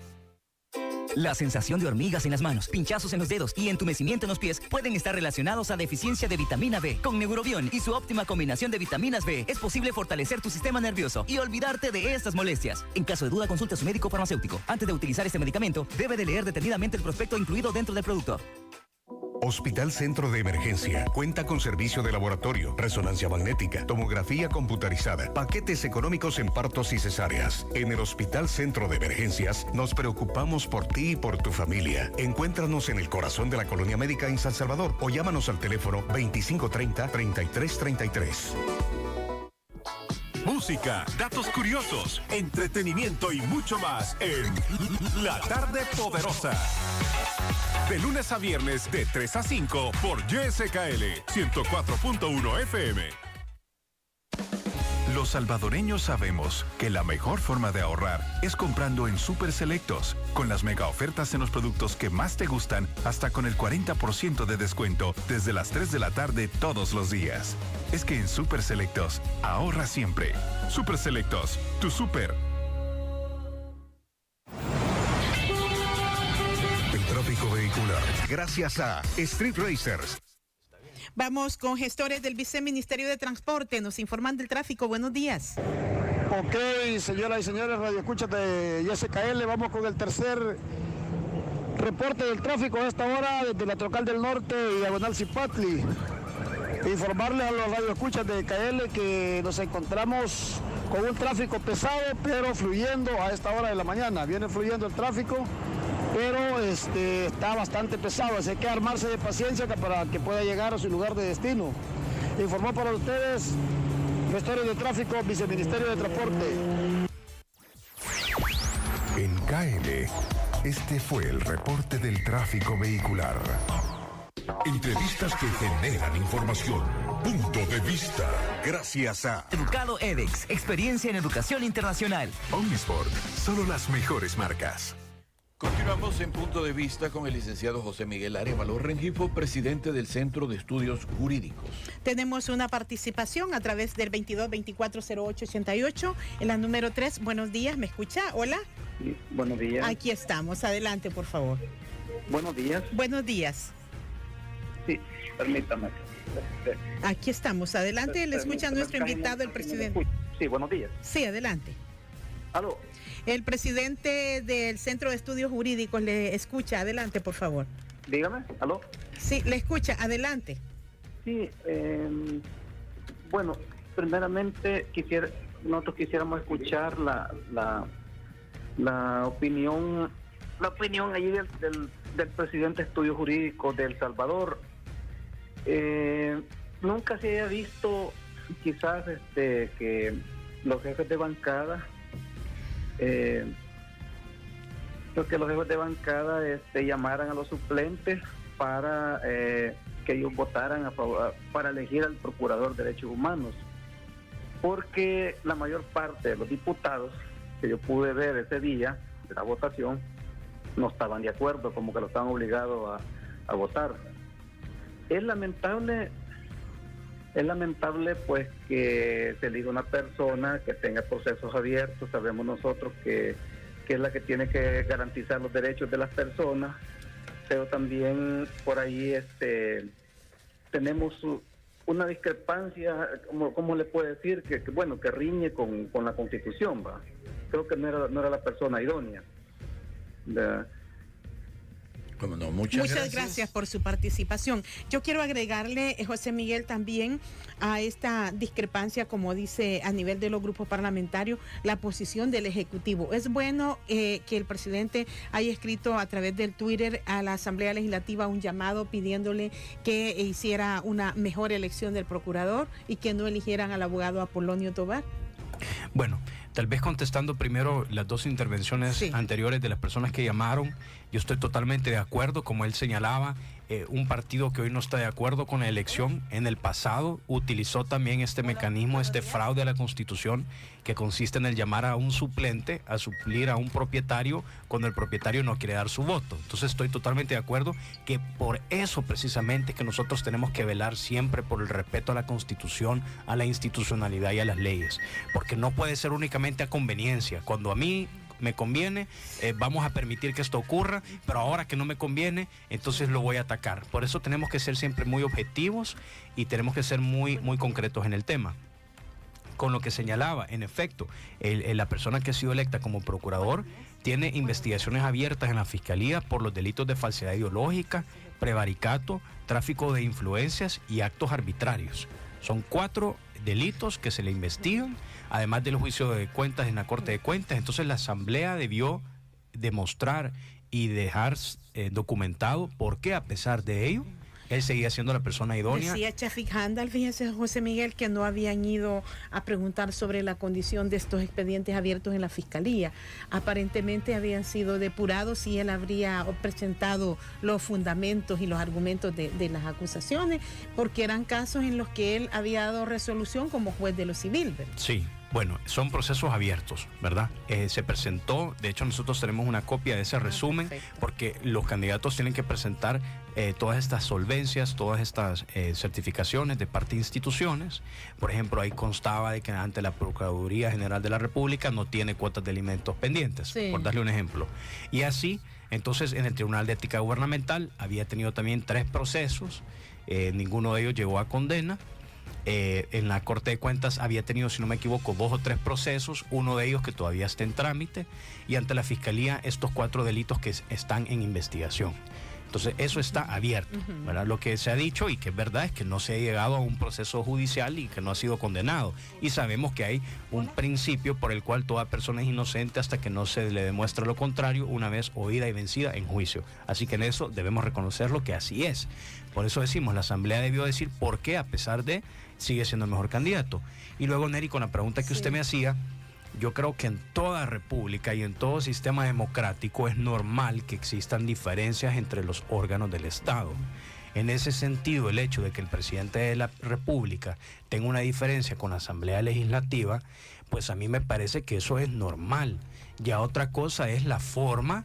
La sensación de hormigas en las manos, pinchazos en los dedos y entumecimiento en los pies pueden estar relacionados a deficiencia de vitamina B. Con Neurobión y su óptima combinación de vitaminas B es posible fortalecer tu sistema nervioso y olvidarte de estas molestias. En caso de duda, consulta a su médico farmacéutico. Antes de utilizar este medicamento, debe de leer detenidamente el prospecto incluido dentro del producto. Hospital Centro de Emergencia. Cuenta con servicio de laboratorio, resonancia magnética, tomografía computarizada, paquetes económicos en partos y cesáreas. En el Hospital Centro de Emergencias nos preocupamos por ti y por tu familia. Encuéntranos en el corazón de la Colonia Médica en San Salvador o llámanos al teléfono 2530-3333. Música, datos curiosos, entretenimiento y mucho más en La Tarde Poderosa. De lunes a viernes de 3 a 5 por YSKL 104.1 FM. Los salvadoreños sabemos que la mejor forma de ahorrar es comprando en Super Selectos, con las mega ofertas en los productos que más te gustan, hasta con el 40% de descuento desde las 3 de la tarde todos los días. Es que en Super Selectos ahorra siempre. Super Selectos, tu super. El tráfico vehicular, gracias a Street Racers. Vamos con gestores del Viceministerio de Transporte. Nos informan del tráfico. Buenos días. Ok, señoras y señores, radioescuchas de YSKL, vamos con el tercer reporte del tráfico a esta hora desde la Trocal del Norte y Diagonal Zipatli. Informarles a los radioescuchas de KL que nos encontramos con un tráfico pesado, pero fluyendo a esta hora de la mañana. Viene fluyendo el tráfico, pero está bastante pesado, así que armarse de paciencia para que pueda llegar a su lugar de destino. Informó para ustedes gestores de tráfico, Viceministerio de Transporte. En KL, este fue el reporte del tráfico vehicular. Entrevistas que generan información. Punto de vista. Gracias a Educado EDEX, experiencia en educación internacional. Omnisport, solo las mejores marcas. Continuamos en Punto de Vista con el licenciado José Miguel Arévalo Rengifo, presidente del Centro de Estudios Jurídicos. Tenemos una participación a través del 22240888 en la número 3. Buenos días, ¿me escucha? Hola. Sí, buenos días. Aquí estamos, adelante, por favor. Buenos días. Buenos días. Sí, permítame. Aquí estamos, adelante, le escucha nuestro invitado, el presidente. Sí, buenos días. Sí, adelante. Aló. El presidente del Centro de Estudios Jurídicos le escucha, adelante, por favor. Dígame, aló. Sí, le escucha, adelante. Sí, bueno, primeramente nosotros quisiéramos escuchar la opinión allí del presidente de Estudios Jurídicos de El Salvador. Nunca se haya visto quizás que los jefes de bancada que los jefes de bancada llamaran a los suplentes para que ellos votaran a favor, para elegir al procurador de derechos humanos, porque la mayor parte de los diputados que yo pude ver ese día de la votación no estaban de acuerdo, como que lo estaban obligados a votar. Es lamentable pues que se elija una persona que tenga procesos abiertos. Sabemos nosotros que es la que tiene que garantizar los derechos de las personas, pero también por ahí tenemos una discrepancia, ¿cómo le puede decir? Que riñe con la Constitución, ¿va? Creo que no era la persona idónea. No, muchas gracias por su participación. Yo quiero agregarle, José Miguel, también a esta discrepancia, como dice a nivel de los grupos parlamentarios, la posición del Ejecutivo. Es bueno que el presidente haya escrito a través del Twitter a la Asamblea Legislativa un llamado pidiéndole que hiciera una mejor elección del procurador y que no eligieran al abogado Apolonio Tobar. Bueno, tal vez contestando primero las dos intervenciones anteriores de las personas que llamaron, yo estoy totalmente de acuerdo, como él señalaba, un partido que hoy no está de acuerdo con la elección, en el pasado utilizó también este mecanismo, este fraude a la Constitución, que consiste en el llamar a un suplente a suplir a un propietario cuando el propietario no quiere dar su voto. Entonces estoy totalmente de acuerdo que por eso precisamente que nosotros tenemos que velar siempre por el respeto a la Constitución, a la institucionalidad y a las leyes, porque no puede ser únicamente a conveniencia. Cuando a mí me conviene, vamos a permitir que esto ocurra, pero ahora que no me conviene, entonces lo voy a atacar. Por eso tenemos que ser siempre muy objetivos y tenemos que ser muy, muy concretos en el tema. Con lo que señalaba, en efecto, la persona que ha sido electa como procurador tiene investigaciones abiertas en la Fiscalía por los delitos de falsedad ideológica, prevaricato, tráfico de influencias y actos arbitrarios. Son 4 delitos que se le investigan, además del juicio de cuentas en la Corte de Cuentas. Entonces la Asamblea debió demostrar y dejar documentado por qué, a pesar de ello, él seguía siendo la persona idónea. Decía Chafik Handal, fíjese, José Miguel, que no habían ido a preguntar sobre la condición de estos expedientes abiertos en la Fiscalía. Aparentemente habían sido depurados y él habría presentado los fundamentos y los argumentos de las acusaciones, porque eran casos en los que él había dado resolución como juez de lo civil, ¿verdad? Sí. Bueno, son procesos abiertos, ¿verdad? Se presentó, de hecho nosotros tenemos una copia de ese resumen, porque los candidatos tienen que presentar todas estas solvencias, todas estas certificaciones de parte de instituciones. Por ejemplo, ahí constaba de que ante la Procuraduría General de la República no tiene cuotas de alimentos pendientes, por darle un ejemplo. Y así, entonces, en el Tribunal de Ética Gubernamental había tenido también 3 procesos, ninguno de ellos llegó a condena. En la Corte de Cuentas había tenido, si no me equivoco, 2 o 3 procesos, uno de ellos que todavía está en trámite, y ante la Fiscalía estos 4 delitos que están en investigación. Entonces eso está abierto, ¿verdad? Lo que se ha dicho y que es verdad es que no se ha llegado a un proceso judicial y que no ha sido condenado, y sabemos que hay un principio por el cual toda persona es inocente hasta que no se le demuestre lo contrario, una vez oída y vencida en juicio. Así que en eso debemos reconocerlo, que así es. Por eso decimos, la Asamblea debió decir por qué, a pesar de, sigue siendo el mejor candidato. Y luego, Neri, con la pregunta que usted me hacía, yo creo que en toda república y en todo sistema democrático es normal que existan diferencias entre los órganos del Estado. En ese sentido, el hecho de que el presidente de la República tenga una diferencia con la Asamblea Legislativa, pues a mí me parece que eso es normal. Ya otra cosa es la forma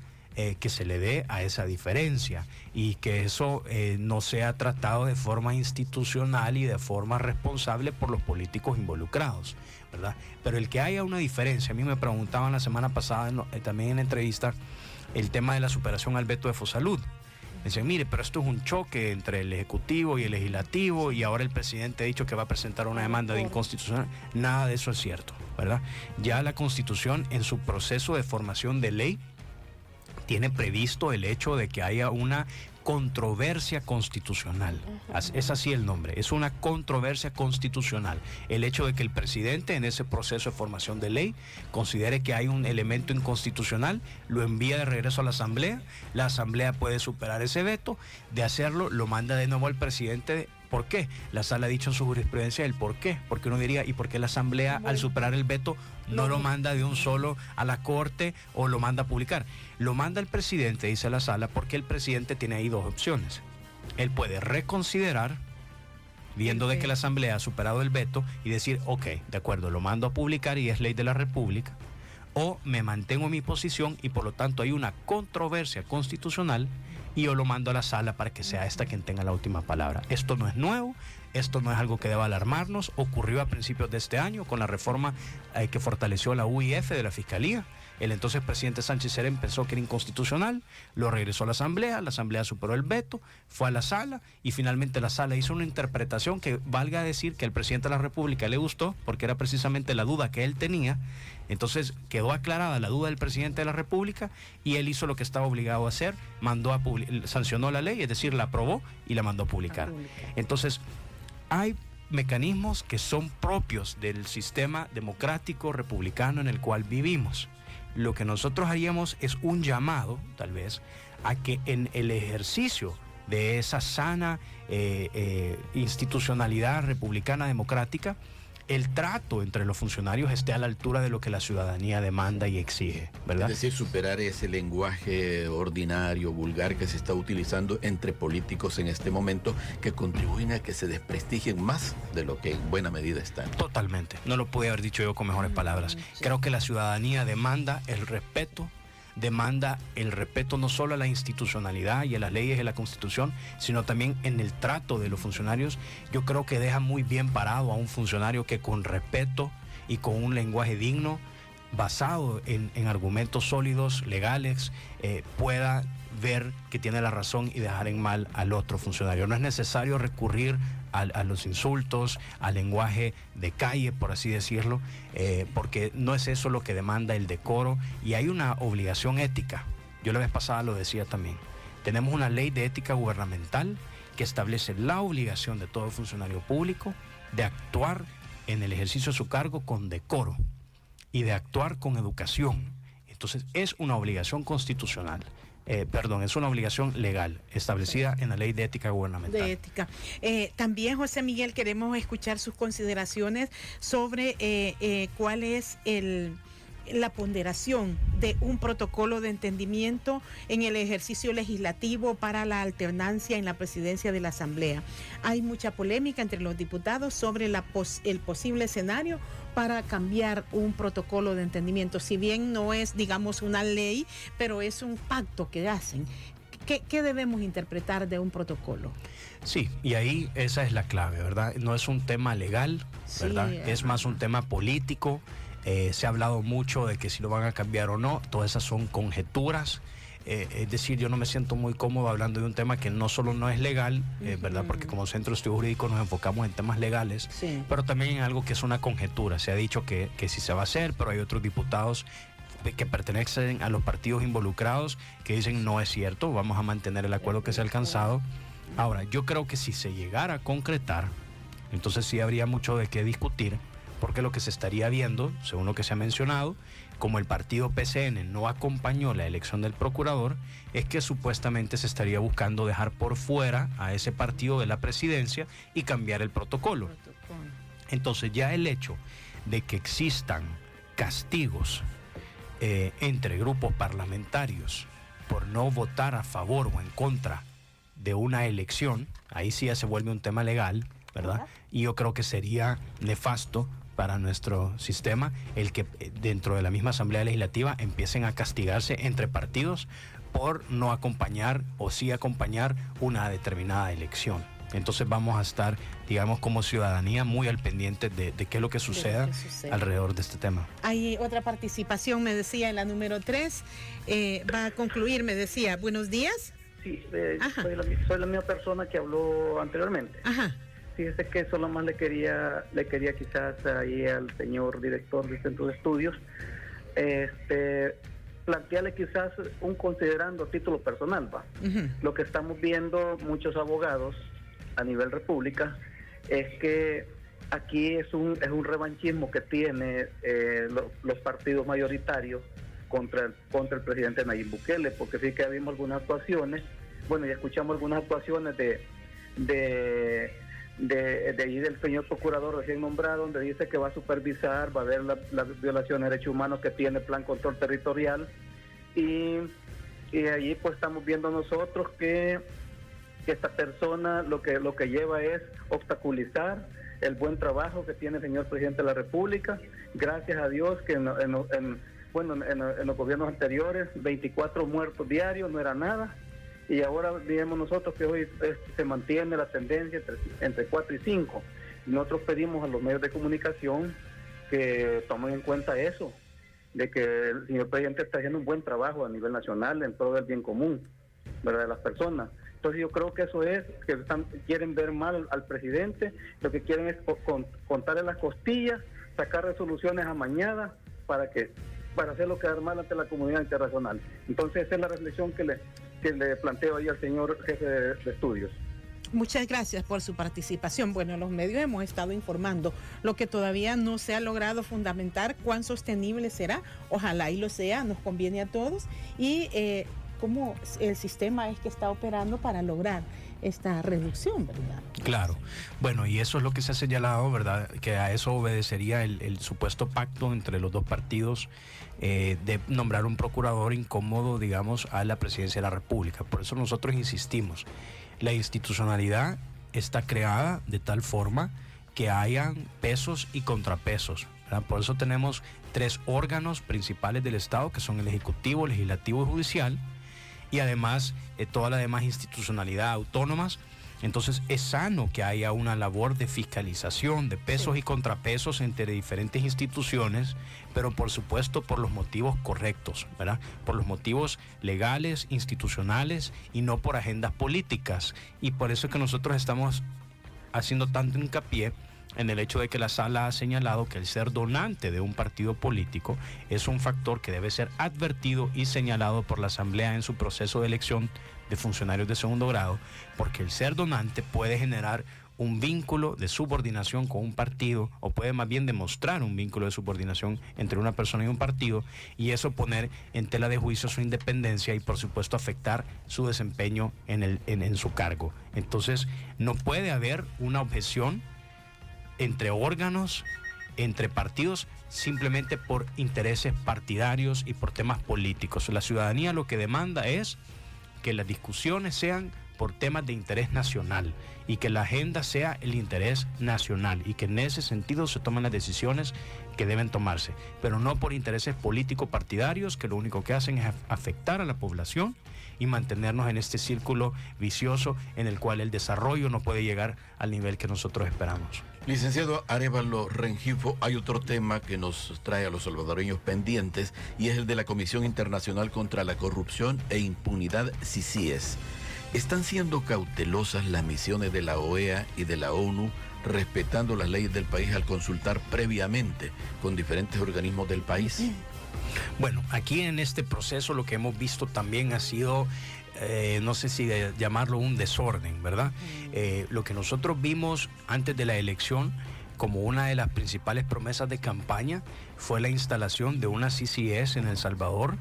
que se le dé a esa diferencia y que eso no sea tratado de forma institucional y de forma responsable por los políticos involucrados, ¿verdad? Pero el que haya una diferencia, a mí me preguntaban la semana pasada también en entrevista el tema de la superación al veto de Fosalud. Dicen, mire, pero esto es un choque entre el Ejecutivo y el Legislativo y ahora el presidente ha dicho que va a presentar una demanda de inconstitucional. Nada de eso es cierto, ¿verdad? Ya la Constitución en su proceso de formación de ley tiene previsto el hecho de que haya una controversia constitucional. Es así el nombre, es una controversia constitucional. El hecho de que el presidente en ese proceso de formación de ley considere que hay un elemento inconstitucional, lo envía de regreso a la Asamblea puede superar ese veto, de hacerlo, lo manda de nuevo al presidente. ¿Por qué? La sala ha dicho en su jurisprudencia el por qué. Porque uno diría, ¿y por qué la Asamblea al superar el veto no lo manda de un solo a la Corte o lo manda a publicar? Lo manda el presidente, dice la sala, porque el presidente tiene ahí dos opciones. Él puede reconsiderar, viendo de que la Asamblea ha superado el veto, y decir, ok, de acuerdo, lo mando a publicar y es ley de la República, o me mantengo en mi posición y por lo tanto hay una controversia constitucional y yo lo mando a la sala para que sea esta quien tenga la última palabra. Esto no es nuevo, esto no es algo que deba alarmarnos, ocurrió a principios de este año con la reforma que fortaleció la UIF de la Fiscalía. El entonces presidente Sánchez Serén pensó que era inconstitucional, lo regresó a la Asamblea superó el veto, fue a la sala y finalmente la sala hizo una interpretación que valga decir que al presidente de la República le gustó, porque era precisamente la duda que él tenía. Entonces quedó aclarada la duda del presidente de la República y él hizo lo que estaba obligado a hacer, sancionó la ley, es decir, la aprobó y la mandó a publicar. Entonces, hay mecanismos que son propios del sistema democrático republicano en el cual vivimos. Lo que nosotros haríamos es un llamado, tal vez, a que en el ejercicio de esa sana institucionalidad republicana democrática, el trato entre los funcionarios esté a la altura de lo que la ciudadanía demanda y exige, ¿verdad? Es decir, superar ese lenguaje ordinario, vulgar que se está utilizando entre políticos en este momento, que contribuyen a que se desprestigien más de lo que en buena medida están. Totalmente, no lo pude haber dicho yo con mejores palabras. Creo que la ciudadanía demanda el respeto no solo a la institucionalidad y a las leyes de la Constitución, sino también en el trato de los funcionarios. Yo creo que deja muy bien parado a un funcionario que con respeto y con un lenguaje digno, basado en argumentos sólidos, legales, pueda ver que tiene la razón y dejar en mal al otro funcionario. No es necesario recurrir a los insultos, al lenguaje de calle, por así decirlo, porque no es eso lo que demanda el decoro y hay una obligación ética. Yo la vez pasada lo decía también. Tenemos una ley de ética gubernamental que establece la obligación de todo funcionario público de actuar en el ejercicio de su cargo con decoro y de actuar con educación. Entonces es una obligación constitucional. Es una obligación legal establecida en la ley de ética gubernamental. De ética. También, José Miguel, queremos escuchar sus consideraciones sobre cuál es la ponderación de un protocolo de entendimiento en el ejercicio legislativo para la alternancia en la presidencia de la Asamblea. Hay mucha polémica entre los diputados sobre el posible escenario para cambiar un protocolo de entendimiento, si bien no es, digamos, una ley, pero es un pacto que hacen. ¿Qué debemos interpretar de un protocolo? Sí, y ahí esa es la clave, ¿verdad? No es un tema legal, ¿verdad? Sí, es más un tema político. Se ha hablado mucho de que si lo van a cambiar o no, todas esas son conjeturas. Es decir, yo no me siento muy cómodo hablando de un tema que no solo no es legal, ¿verdad? Porque como Centro de Estudio Jurídico nos enfocamos en temas legales, sí, pero también en algo que es una conjetura. Se ha dicho que sí se va a hacer, pero hay otros diputados que pertenecen a los partidos involucrados que dicen no es cierto, vamos a mantener el acuerdo que se ha alcanzado. Ahora, yo creo que si se llegara a concretar, entonces sí habría mucho de qué discutir, porque lo que se estaría viendo, según lo que se ha mencionado, como el partido PCN no acompañó la elección del procurador, es que supuestamente se estaría buscando dejar por fuera a ese partido de la presidencia y cambiar el protocolo. Entonces ya el hecho de que existan castigos entre grupos parlamentarios por no votar a favor o en contra de una elección, ahí sí ya se vuelve un tema legal, ¿verdad? Y yo creo que sería nefasto para nuestro sistema el que dentro de la misma Asamblea Legislativa empiecen a castigarse entre partidos por no acompañar o sí acompañar una determinada elección. Entonces vamos a estar, digamos, como ciudadanía muy al pendiente de qué es lo que suceda alrededor de este tema. Hay otra participación, me decía, en la número 3. Va a concluir, me decía, buenos días. Sí, soy la misma persona que habló anteriormente. Ajá. Fíjese que solo más le quería quizás ahí al señor director del Centro de Estudios, plantearle quizás un considerando título personal, ¿va? Lo que estamos viendo muchos abogados a nivel república es que aquí es un revanchismo que tiene los partidos mayoritarios contra el presidente Nayib Bukele, porque sí que vimos algunas actuaciones, bueno, ya escuchamos algunas actuaciones de ahí del señor procurador recién nombrado, donde dice que va a supervisar, va a ver la violación de derechos humanos que tiene Plan Control Territorial, y allí pues estamos viendo nosotros que esta persona lo que lleva es obstaculizar el buen trabajo que tiene el señor presidente de la República. Gracias a Dios que en los gobiernos anteriores 24 muertos diarios no era nada, y ahora digamos nosotros que hoy se mantiene la tendencia entre 4 y 5. Nosotros pedimos a los medios de comunicación que tomen en cuenta eso, de que el señor presidente está haciendo un buen trabajo a nivel nacional en todo el bien común, ¿verdad?, de las personas. Entonces yo creo que eso es, que quieren ver mal al presidente, lo que quieren es contarle las costillas, sacar resoluciones amañadas para hacerlo quedar mal ante la comunidad internacional. Entonces esa es la reflexión que le planteo ahí al señor jefe de estudios. Muchas gracias por su participación. Bueno, en los medios hemos estado informando lo que todavía no se ha logrado fundamentar, cuán sostenible será. Ojalá y lo sea, nos conviene a todos. Y cómo el sistema es que está operando para lograr esta reducción, ¿verdad? Claro. Bueno, y eso es lo que se ha señalado, ¿verdad? Que a eso obedecería el supuesto pacto entre los dos partidos de nombrar un procurador incómodo, digamos, a la presidencia de la República. Por eso nosotros insistimos. La institucionalidad está creada de tal forma que hayan pesos y contrapesos, ¿verdad? Por eso tenemos 3 órganos principales del Estado, que son el Ejecutivo, Legislativo y Judicial, y además toda la demás institucionalidad autónomas. Entonces es sano que haya una labor de fiscalización, de pesos y contrapesos entre diferentes instituciones, pero por supuesto por los motivos correctos, ¿verdad? Por los motivos legales, institucionales y no por agendas políticas. Y por eso es que nosotros estamos haciendo tanto hincapié en el hecho de que la sala ha señalado que el ser donante de un partido político es un factor que debe ser advertido y señalado por la Asamblea en su proceso de elección de funcionarios de segundo grado, porque el ser donante puede generar un vínculo de subordinación con un partido, o puede más bien demostrar un vínculo de subordinación entre una persona y un partido, y eso poner en tela de juicio su independencia y por supuesto afectar su desempeño en su cargo. Entonces no puede haber una objeción entre órganos, entre partidos, simplemente por intereses partidarios y por temas políticos. La ciudadanía lo que demanda es que las discusiones sean por temas de interés nacional y que la agenda sea el interés nacional y que en ese sentido se tomen las decisiones que deben tomarse, pero no por intereses políticos partidarios que lo único que hacen es afectar a la población y mantenernos en este círculo vicioso en el cual el desarrollo no puede llegar al nivel que nosotros esperamos. Licenciado Arévalo Rengifo, hay otro tema que nos trae a los salvadoreños pendientes y es el de la Comisión Internacional contra la Corrupción e Impunidad, CICIES. ¿Están siendo cautelosas las misiones de la OEA y de la ONU respetando las leyes del país al consultar previamente con diferentes organismos del país? Bueno, aquí en este proceso lo que hemos visto también ha sido, no sé si llamarlo un desorden, ¿verdad? Lo que nosotros vimos antes de la elección como una de las principales promesas de campaña fue la instalación de una CICIES en El Salvador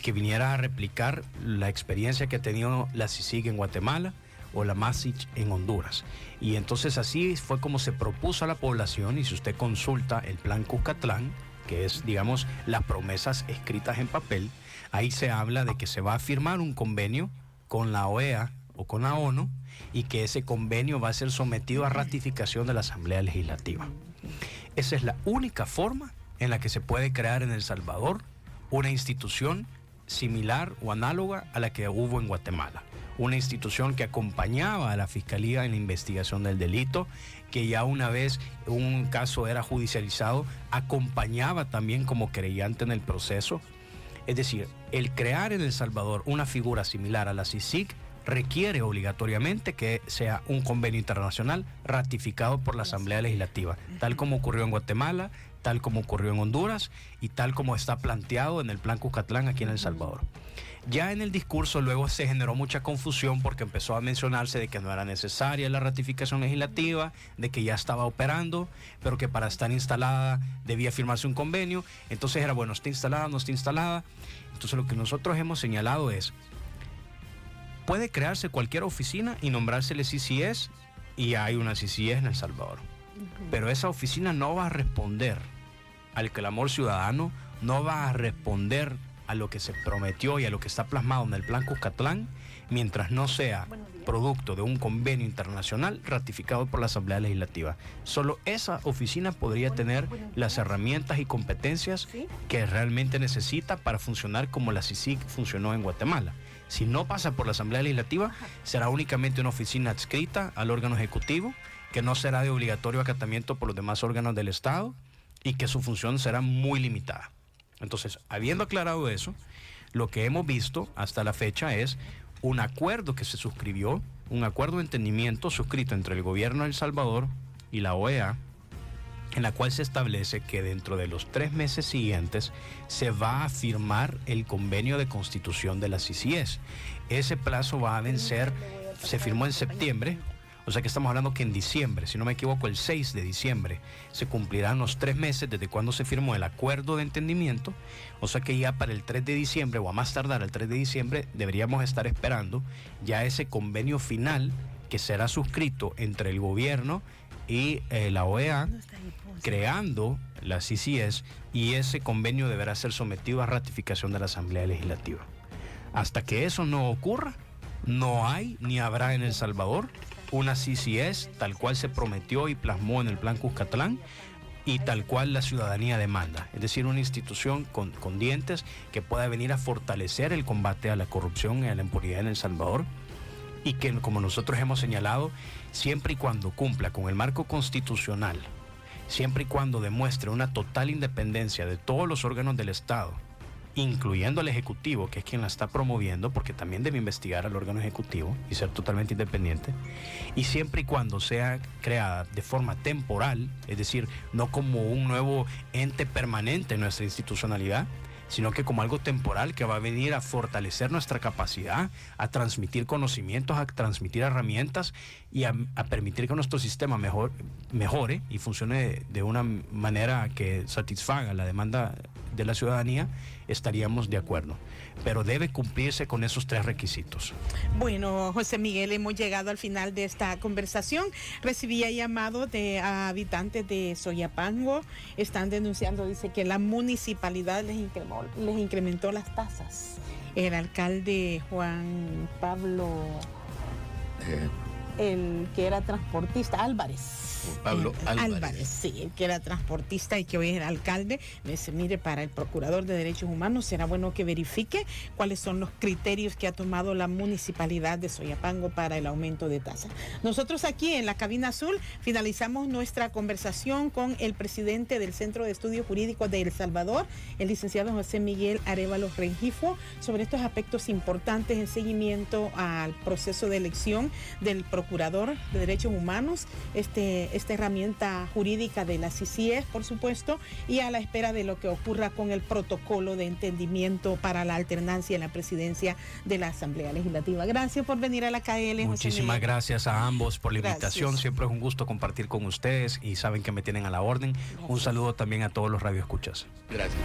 que viniera a replicar la experiencia que ha tenido la CICIG en Guatemala o la MASIC en Honduras. Y entonces así fue como se propuso a la población, y si usted consulta el plan Cuscatlán, que es, digamos, las promesas escritas en papel, ahí se habla de que se va a firmar un convenio con la OEA o con la ONU, y que ese convenio va a ser sometido a ratificación de la Asamblea Legislativa. Esa es la única forma en la que se puede crear en El Salvador una institución similar o análoga a la que hubo en Guatemala. Una institución que acompañaba a la Fiscalía en la investigación del delito, que ya una vez un caso era judicializado, acompañaba también como querellante en el proceso. Es decir, el crear en El Salvador una figura similar a la CICIG requiere obligatoriamente que sea un convenio internacional ratificado por la Asamblea Legislativa, tal como ocurrió en Guatemala, tal como ocurrió en Honduras y tal como está planteado en el Plan Cuscatlán aquí en El Salvador. Ya en el discurso luego se generó mucha confusión porque empezó a mencionarse de que no era necesaria la ratificación legislativa, de que ya estaba operando, pero que para estar instalada debía firmarse un convenio. Entonces era, bueno, está instalada, no está instalada. Entonces lo que nosotros hemos señalado es, puede crearse cualquier oficina y nombrársele CCS, y hay una CCS en El Salvador. Pero esa oficina no va a responder al clamor ciudadano, no va a responder a lo que se prometió y a lo que está plasmado en el Plan Cuscatlán, mientras no sea producto de un convenio internacional ratificado por la Asamblea Legislativa. Solo esa oficina podría tener las herramientas y competencias que realmente necesita para funcionar como la CICIG funcionó en Guatemala. Si no pasa por la Asamblea Legislativa, será únicamente una oficina adscrita al órgano ejecutivo, que no será de obligatorio acatamiento por los demás órganos del Estado y que su función será muy limitada. Entonces, habiendo aclarado eso, lo que hemos visto hasta la fecha es un acuerdo que se suscribió, un acuerdo de entendimiento suscrito entre el gobierno de El Salvador y la OEA, en la cual se establece que dentro de los 3 meses siguientes se va a firmar el convenio de constitución de la CICIES. Ese plazo va a vencer, se firmó en septiembre, o sea que estamos hablando que en diciembre, si no me equivoco, el 6 de diciembre, se cumplirán los 3 meses desde cuando se firmó el acuerdo de entendimiento, o sea que ya para el 3 de diciembre, o a más tardar el 3 de diciembre, deberíamos estar esperando ya ese convenio final que será suscrito entre el gobierno y la OEA, creando la CICIES, y ese convenio deberá ser sometido a ratificación de la Asamblea Legislativa. Hasta que eso no ocurra, no hay ni habrá en El Salvador una CICIES tal cual se prometió y plasmó en el Plan Cuscatlán y tal cual la ciudadanía demanda. Es decir, una institución con dientes que pueda venir a fortalecer el combate a la corrupción y a la impunidad en El Salvador, y que, como nosotros hemos señalado, siempre y cuando cumpla con el marco constitucional, siempre y cuando demuestre una total independencia de todos los órganos del Estado, incluyendo al Ejecutivo, que es quien la está promoviendo, porque también debe investigar al órgano ejecutivo y ser totalmente independiente, y siempre y cuando sea creada de forma temporal, es decir, no como un nuevo ente permanente en nuestra institucionalidad, sino que como algo temporal que va a venir a fortalecer nuestra capacidad, a transmitir conocimientos, a transmitir herramientas y a permitir que nuestro sistema mejore y funcione de una manera que satisfaga la demanda de la ciudadanía, estaríamos de acuerdo. Pero debe cumplirse con esos 3 requisitos. Bueno, José Miguel, hemos llegado al final de esta conversación. Recibía llamado de habitantes de Soyapango. Están denunciando, dice que la municipalidad les incrementó las tasas. El alcalde Juan Pablo, el que era transportista, Álvarez. Pablo Álvarez, sí, el que era transportista y que hoy es el alcalde, me dice, mire, para el procurador de derechos humanos será bueno que verifique cuáles son los criterios que ha tomado la municipalidad de Soyapango para el aumento de tasa. Nosotros aquí en la cabina azul finalizamos nuestra conversación con el presidente del Centro de Estudios Jurídicos de El Salvador, el licenciado José Miguel Arévalo Rengifo, sobre estos aspectos importantes en seguimiento al proceso de elección del procurador de derechos humanos, esta herramienta jurídica de la CICIES, por supuesto, y a la espera de lo que ocurra con el protocolo de entendimiento para la alternancia en la presidencia de la Asamblea Legislativa. Gracias por venir a la KL. Muchísimas gracias a ambos por la invitación. Siempre es un gusto compartir con ustedes y saben que me tienen a la orden. Un saludo también a todos los radioescuchas. Gracias.